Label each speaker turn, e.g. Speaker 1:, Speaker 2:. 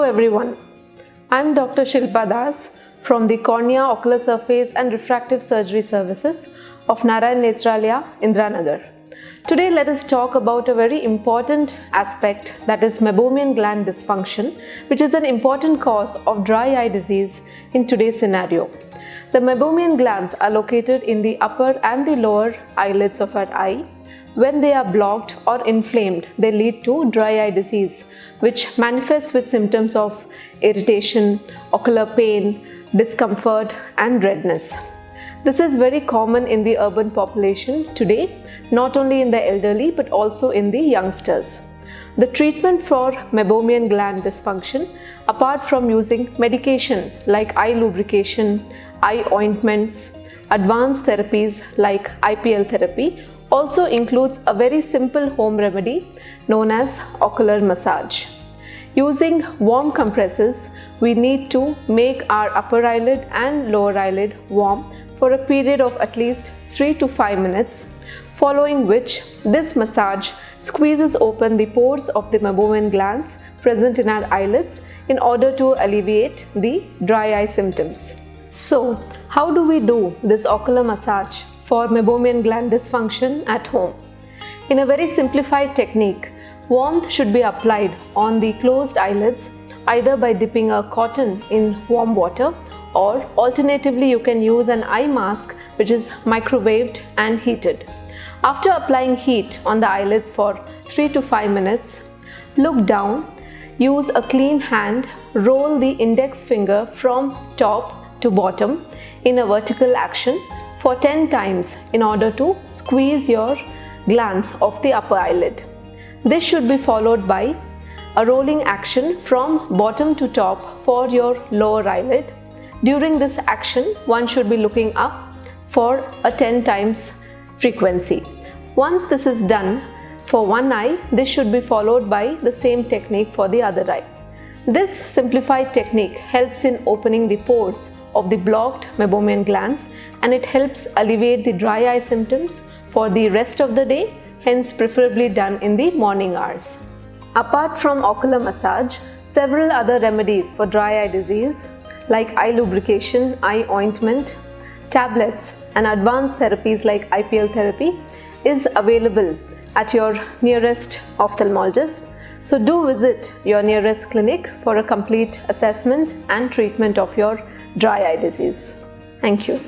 Speaker 1: everyone, I am Dr. Shilpa from the Cornea, Ocular Surface and Refractive Surgery Services of Narayan Netralaya, Indranagar. Today let us talk about a very important aspect, that is meibomian gland dysfunction, which is an important cause of dry eye disease in today's scenario. The meibomian glands are located in the upper and the lower eyelids of our eye. When they are blocked or inflamed, they lead to dry eye disease, which manifests with symptoms of irritation, ocular pain, discomfort and redness. This is very common in the urban population today, not only in the elderly but also in the youngsters. The treatment for meibomian gland dysfunction, apart from using medication like eye lubrication, eye ointments, advanced therapies like IPL therapy, also includes a very simple home remedy known as ocular massage. Using warm compresses, we need to make our upper eyelid and lower eyelid warm for a period of at least 3 to 5 minutes, following which this massage squeezes open the pores of the meibomian glands present in our eyelids in order to alleviate the dry eye symptoms. So, how do we do this ocular massage for meibomian gland dysfunction at home? In a very simplified technique, warmth should be applied on the closed eyelids either by dipping a cotton in warm water, or alternatively you can use an eye mask which is microwaved and heated. After applying heat on the eyelids for 3 to 5 minutes, look down, use a clean hand, roll the index finger from top to bottom in a vertical action for 10 times in order to squeeze your glands of the upper eyelid. This should be followed by a rolling action from bottom to top for your lower eyelid. During this action, one should be looking up for a 10 times frequency. Once this is done for one eye, this should be followed by the same technique for the other eye. This simplified technique helps in opening the pores of the blocked meibomian glands, and it helps alleviate the dry eye symptoms for the rest of the day, hence preferably done in the morning hours. Apart from ocular massage, several other remedies for dry eye disease like eye lubrication, eye ointment, tablets and advanced therapies like IPL therapy is available at your nearest ophthalmologist. So do visit your nearest clinic for a complete assessment and treatment of your dry eye disease. Thank you.